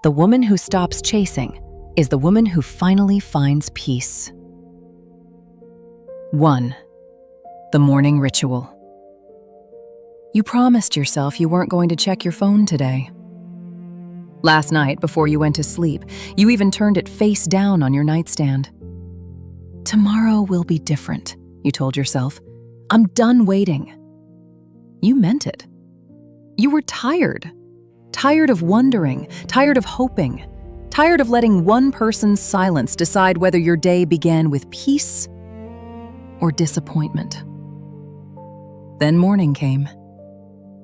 The woman who stops chasing is the woman who finally finds peace. 1. The morning ritual. You promised yourself you weren't going to check your phone today. Last night, before you went to sleep, you even turned it face down on your nightstand. Tomorrow will be different, you told yourself. I'm done waiting. You meant it. You were tired. Tired of wondering, tired of hoping, tired of letting one person's silence decide whether your day began with peace or disappointment. Then morning came.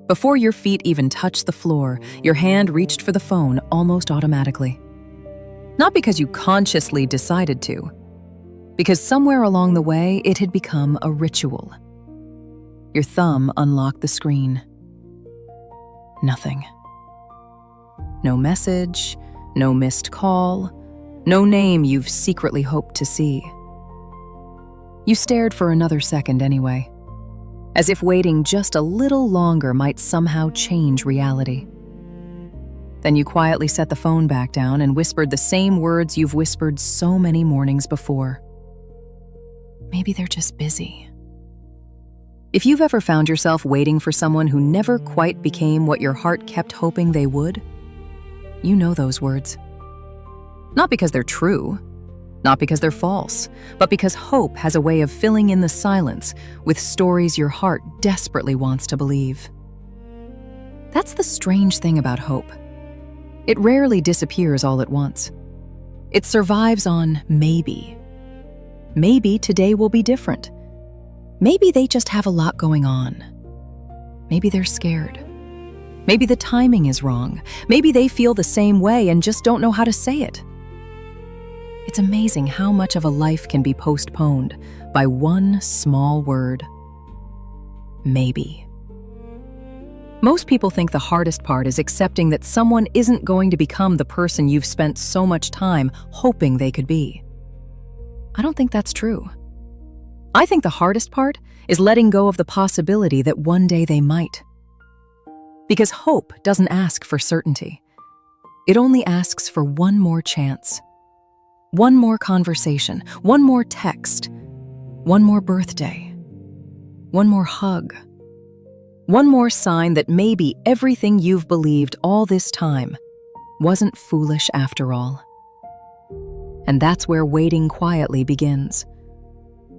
Before your feet even touched the floor, your hand reached for the phone almost automatically. Not because you consciously decided to, because somewhere along the way it had become a ritual. Your thumb unlocked the screen. Nothing. No message, no missed call, no name you've secretly hoped to see. You stared for another second anyway, as if waiting just a little longer might somehow change reality. Then you quietly set the phone back down and whispered the same words you've whispered so many mornings before. Maybe they're just busy. If you've ever found yourself waiting for someone who never quite became what your heart kept hoping they would, you know those words. Not because they're true, not because they're false, but because hope has a way of filling in the silence with stories your heart desperately wants to believe. That's the strange thing about hope. It rarely disappears all at once. It survives on maybe. Maybe today will be different. Maybe they just have a lot going on. Maybe they're scared. Maybe the timing is wrong. Maybe they feel the same way and just don't know how to say it. It's amazing how much of a life can be postponed by one small word. Maybe. Most people think the hardest part is accepting that someone isn't going to become the person you've spent so much time hoping they could be. I don't think that's true. I think the hardest part is letting go of the possibility that one day they might. Because hope doesn't ask for certainty. It only asks for one more chance. One more conversation, one more text, one more birthday, one more hug, one more sign that maybe everything you've believed all this time wasn't foolish after all. And that's where waiting quietly begins.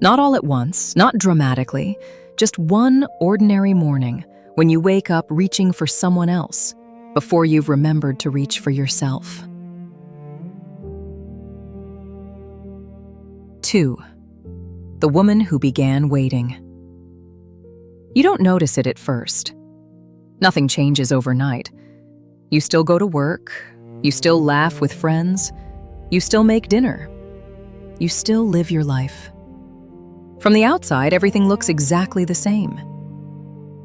Not all at once, not dramatically, just one ordinary morning when you wake up reaching for someone else before you've remembered to reach for yourself. 2. The woman who began waiting. You don't notice it at first. Nothing changes overnight. You still go to work, you still laugh with friends, you still make dinner, you still live your life. From the outside, everything looks exactly the same.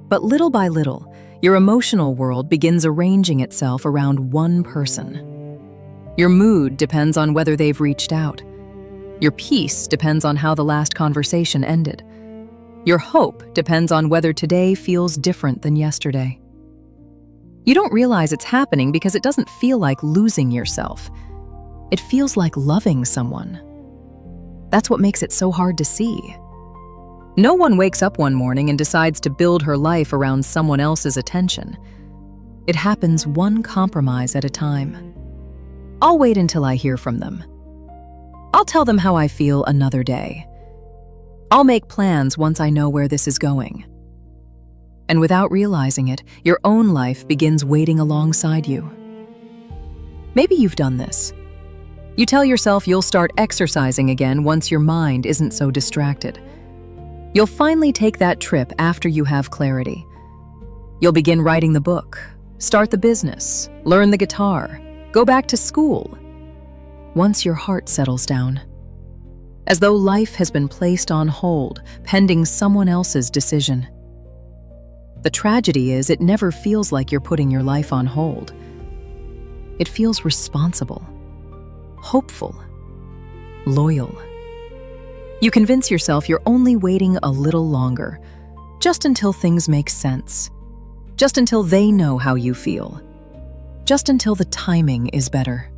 But little by little, your emotional world begins arranging itself around one person. Your mood depends on whether they've reached out. Your peace depends on how the last conversation ended. Your hope depends on whether today feels different than yesterday. You don't realize it's happening because it doesn't feel like losing yourself. It feels like loving someone. That's what makes it so hard to see. No one wakes up one morning and decides to build her life around someone else's attention. It happens one compromise at a time. I'll wait until I hear from them. I'll tell them how I feel another day. I'll make plans once I know where this is going. And without realizing it, your own life begins waiting alongside you. Maybe you've done this. You tell yourself you'll start exercising again once your mind isn't so distracted. You'll finally take that trip after you have clarity. You'll begin writing the book, start the business, learn the guitar, go back to school. Once your heart settles down. As though life has been placed on hold, pending someone else's decision. The tragedy is it never feels like you're putting your life on hold. It feels responsible, hopeful, loyal. You convince yourself you're only waiting a little longer, just until things make sense, just until they know how you feel. just until the timing is better.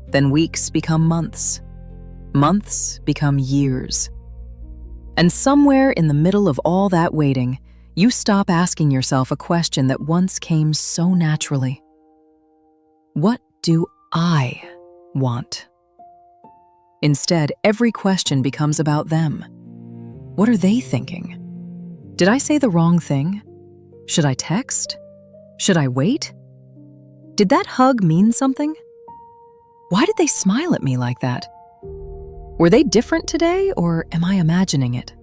Then weeks become months. Months become years. And somewhere in the middle of all that waiting, you stop asking yourself a question that once came so naturally. What do I want? Instead, every question becomes about them. What are they thinking? Did I say the wrong thing? Should I text? Should I wait? Did that hug mean something? Why did they smile at me like that? Were they different today, or am I imagining it?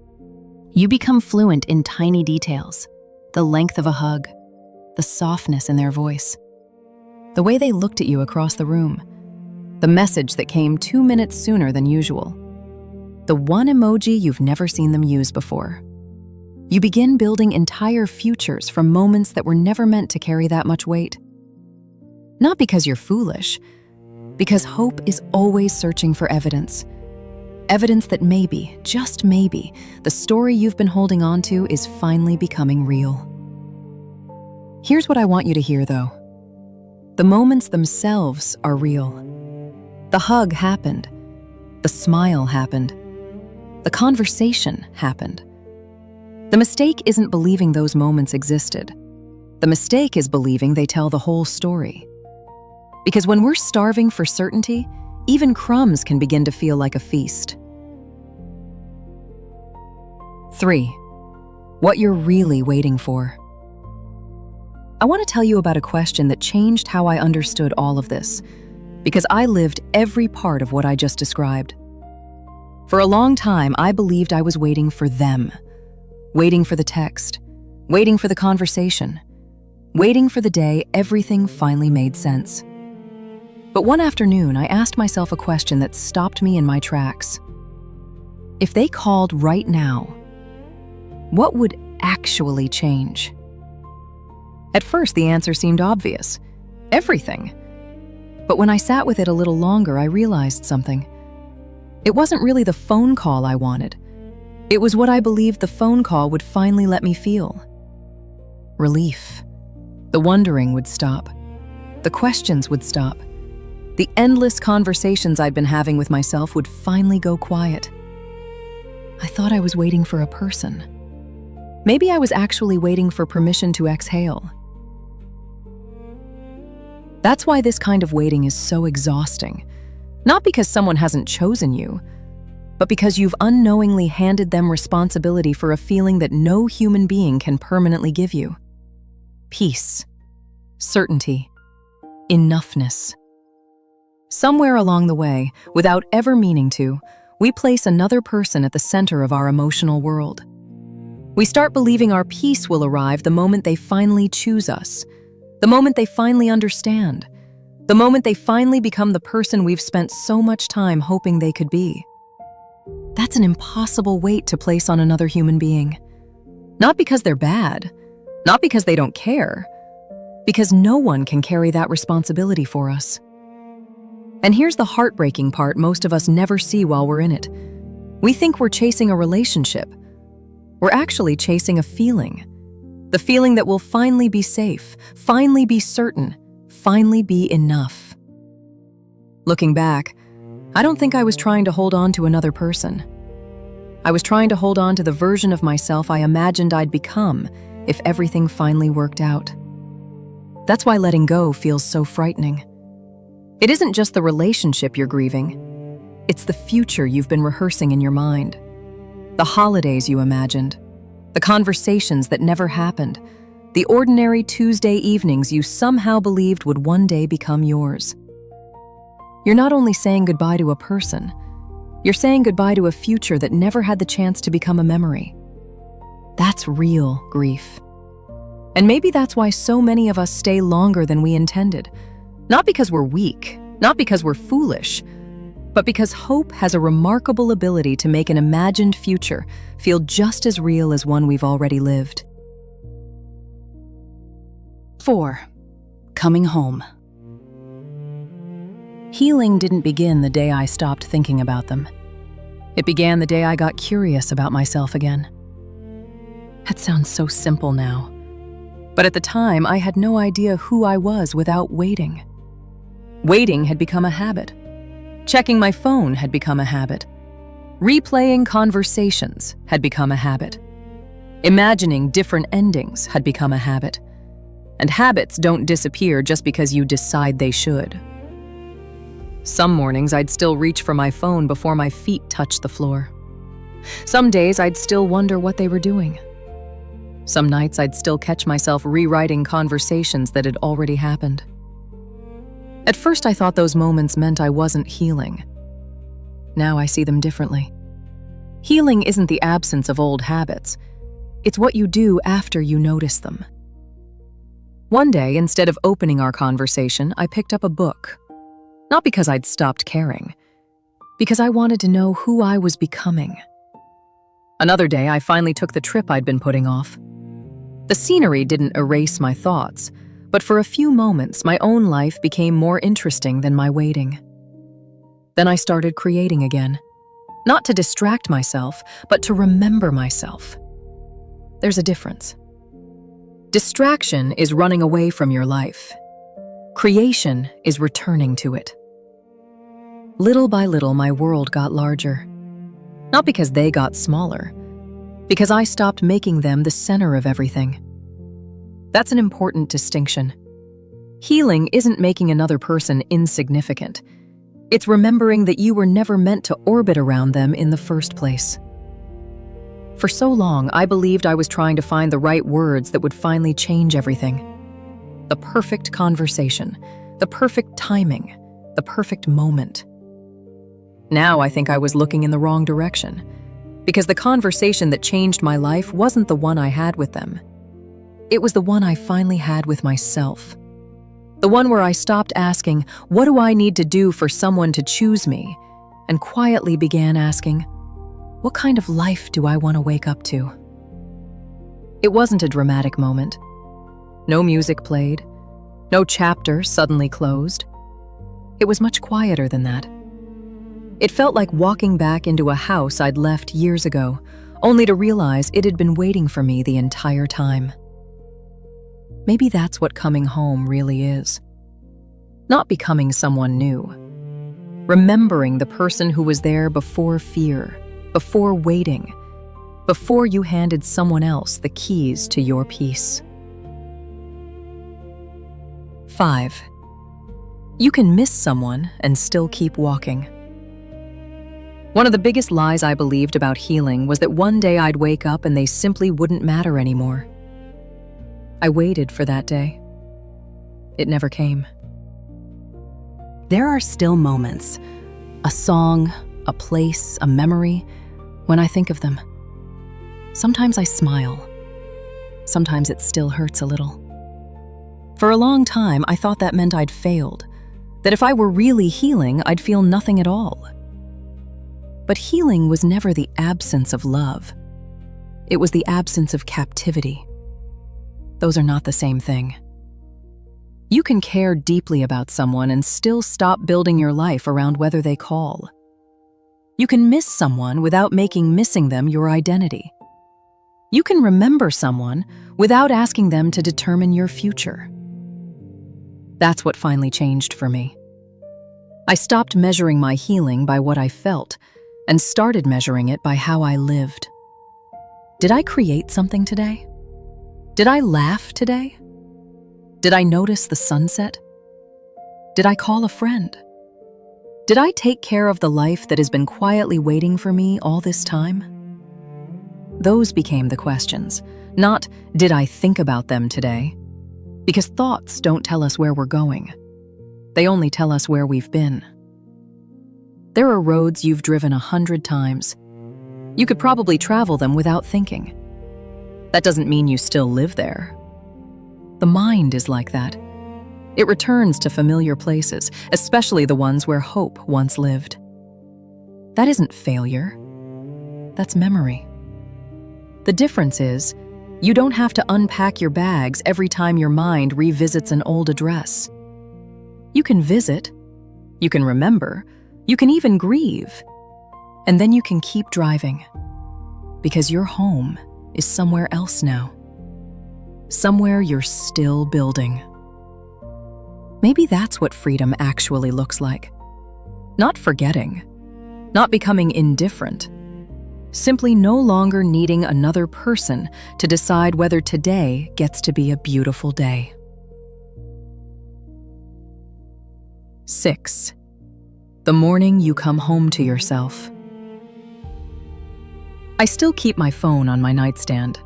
You become fluent in tiny details, the length of a hug, the softness in their voice, the way they looked at you across the room, the message that came 2 minutes sooner than usual, the one emoji you've never seen them use before. You begin building entire futures from moments that were never meant to carry that much weight. Not because you're foolish, because hope is always searching for evidence. Evidence that maybe, just maybe, the story you've been holding on to is finally becoming real. Here's what I want you to hear, though. The moments themselves are real. The hug happened. The smile happened. The conversation happened. The mistake isn't believing those moments existed. The mistake is believing they tell the whole story. Because when we're starving for certainty, even crumbs can begin to feel like a feast. 3. What you're really waiting for. I want to tell you about a question that changed how I understood all of this, because I lived every part of what I just described. For a long time, I believed I was waiting for them, waiting for the text, waiting for the conversation, waiting for the day everything finally made sense. But one afternoon, I asked myself a question that stopped me in my tracks. If they called right now, what would actually change? At first, the answer seemed obvious. Everything. But when I sat with it a little longer, I realized something. It wasn't really the phone call I wanted. It was what I believed the phone call would finally let me feel. Relief. The wondering would stop. The questions would stop. The endless conversations I'd been having with myself would finally go quiet. I thought I was waiting for a person. Maybe I was actually waiting for permission to exhale. That's why this kind of waiting is so exhausting. Not because someone hasn't chosen you, but because you've unknowingly handed them responsibility for a feeling that no human being can permanently give you. Peace, certainty, enoughness. Somewhere along the way, without ever meaning to, we place another person at the center of our emotional world. We start believing our peace will arrive the moment they finally choose us, the moment they finally understand, the moment they finally become the person we've spent so much time hoping they could be. That's an impossible weight to place on another human being. Not because they're bad, not because they don't care, because no one can carry that responsibility for us. And here's the heartbreaking part most of us never see while we're in it. We think we're chasing a relationship. We're actually chasing a feeling. The feeling that we'll finally be safe, finally be certain, finally be enough. Looking back, I don't think I was trying to hold on to another person. I was trying to hold on to the version of myself I imagined I'd become if everything finally worked out. That's why letting go feels so frightening. It isn't just the relationship you're grieving. It's the future you've been rehearsing in your mind. The holidays you imagined. The conversations that never happened. The ordinary Tuesday evenings you somehow believed would one day become yours. You're not only saying goodbye to a person, you're saying goodbye to a future that never had the chance to become a memory. That's real grief. And maybe that's why so many of us stay longer than we intended. Not because we're weak, not because we're foolish, but because hope has a remarkable ability to make an imagined future feel just as real as one we've already lived. 4. Coming home. Healing didn't begin the day I stopped thinking about them. It began the day I got curious about myself again. That sounds so simple now. But at the time, I had no idea who I was without waiting. Waiting had become a habit. Checking my phone had become a habit. Replaying conversations had become a habit. Imagining different endings had become a habit. And habits don't disappear just because you decide they should. Some mornings I'd still reach for my phone before my feet touched the floor. Some days I'd still wonder what they were doing. Some nights I'd still catch myself rewriting conversations that had already happened. At first I thought those moments meant I wasn't healing. Now I see them differently. Healing isn't the absence of old habits. It's what you do after you notice them. One day, instead of opening our conversation, I picked up a book. Not because I'd stopped caring, because I wanted to know who I was becoming. Another day, I finally took the trip I'd been putting off. The scenery didn't erase my thoughts, but for a few moments, my own life became more interesting than my waiting. Then I started creating again, not to distract myself, but to remember myself. There's a difference. Distraction is running away from your life. Creation is returning to it. Little by little, my world got larger. Not because they got smaller, because I stopped making them the center of everything. That's an important distinction. Healing isn't making another person insignificant. It's remembering that you were never meant to orbit around them in the first place. For so long, I believed I was trying to find the right words that would finally change everything. The perfect conversation, the perfect timing, the perfect moment. Now I think I was looking in the wrong direction, because the conversation that changed my life wasn't the one I had with them. It was the one I finally had with myself. The one where I stopped asking, what do I need to do for someone to choose me? And quietly began asking, what kind of life do I want to wake up to? It wasn't a dramatic moment. No music played. No chapter suddenly closed. It was much quieter than that. It felt like walking back into a house I'd left years ago, only to realize it had been waiting for me the entire time. Maybe that's what coming home really is. Not becoming someone new. Remembering the person who was there before fear, before waiting, before you handed someone else the keys to your peace. 5. You can miss someone and still keep walking. One of the biggest lies I believed about healing was that one day I'd wake up and they simply wouldn't matter anymore. I waited for that day. It never came. There are still moments, a song, a place, a memory, when I think of them. Sometimes I smile. Sometimes it still hurts a little. For a long time, I thought that meant I'd failed, that if I were really healing, I'd feel nothing at all. But healing was never the absence of love. It was the absence of captivity. Those are not the same thing. You can care deeply about someone and still stop building your life around whether they call. You can miss someone without making missing them your identity. You can remember someone without asking them to determine your future. That's what finally changed for me. I stopped measuring my healing by what I felt and started measuring it by how I lived. Did I create something today? Did I laugh today? Did I notice the sunset? Did I call a friend? Did I take care of the life that has been quietly waiting for me all this time? Those became the questions, not did I think about them today? Because thoughts don't tell us where we're going. They only tell us where we've been. There are roads you've driven 100 times. You could probably travel them without thinking. That doesn't mean you still live there. The mind is like that. It returns to familiar places, especially the ones where hope once lived. That isn't failure. That's memory. The difference is, you don't have to unpack your bags every time your mind revisits an old address. You can visit, you can remember, you can even grieve, and then you can keep driving, because your home is somewhere else now. somewhere you're still building. Maybe that's what freedom actually looks like. Not forgetting, not becoming indifferent, simply no longer needing another person to decide whether today gets to be a beautiful day. 6. The morning you come home to yourself. I still keep my phone on my nightstand.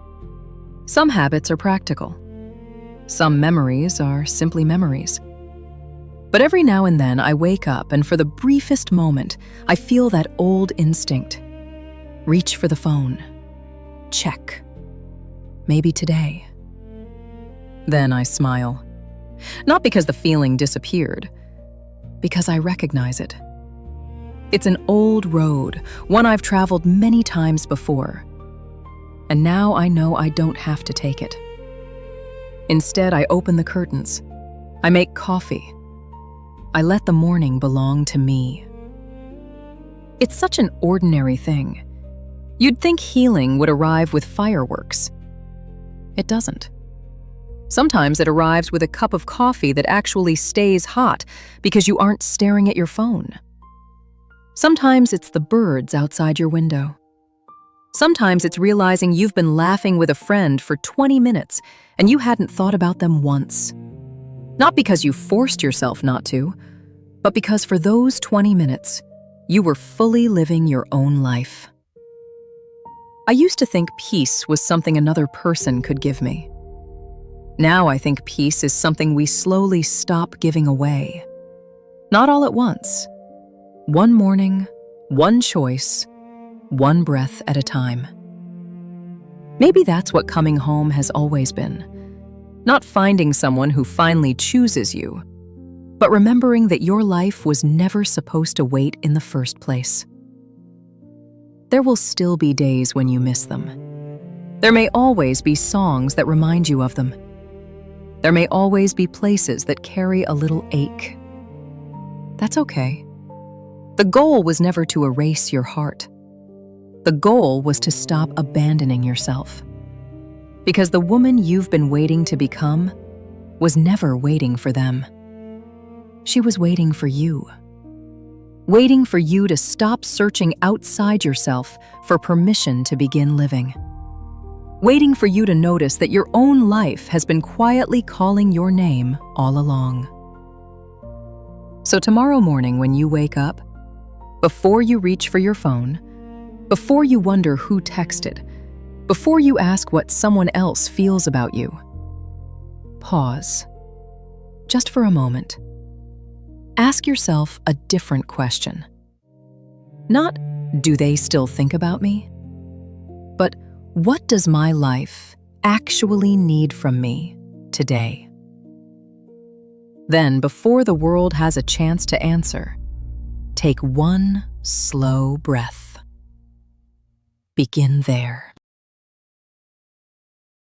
Some habits are practical. Some memories are simply memories. But every now and then I wake up and for the briefest moment, I feel that old instinct. Reach for the phone. Check. Maybe today. Then I smile. Not because the feeling disappeared, because I recognize it. It's an old road, one I've traveled many times before. And now I know I don't have to take it. Instead, I open the curtains. I make coffee. I let the morning belong to me. It's such an ordinary thing. You'd think healing would arrive with fireworks. It doesn't. Sometimes it arrives with a cup of coffee that actually stays hot because you aren't staring at your phone. Sometimes it's the birds outside your window. Sometimes it's realizing you've been laughing with a friend for 20 minutes and you hadn't thought about them once. Not because you forced yourself not to, but because for those 20 minutes, you were fully living your own life. I used to think peace was something another person could give me. Now I think peace is something we slowly stop giving away. Not all at once. One morning, one choice, one breath at a time. Maybe that's what coming home has always been. Not finding someone who finally chooses you, but remembering that your life was never supposed to wait in the first place. There will still be days when you miss them. There may always be songs that remind you of them. There may always be places that carry a little ache. That's okay. The goal was never to erase your heart. The goal was to stop abandoning yourself. Because the woman you've been waiting to become was never waiting for them. She was waiting for you. Waiting for you to stop searching outside yourself for permission to begin living. Waiting for you to notice that your own life has been quietly calling your name all along. So tomorrow morning when you wake up, before you reach for your phone, before you wonder who texted, before you ask what someone else feels about you, pause. Just for a moment. Ask yourself a different question. Not, do they still think about me? But, what does my life actually need from me today? Then, before the world has a chance to answer, take one slow breath. Begin there.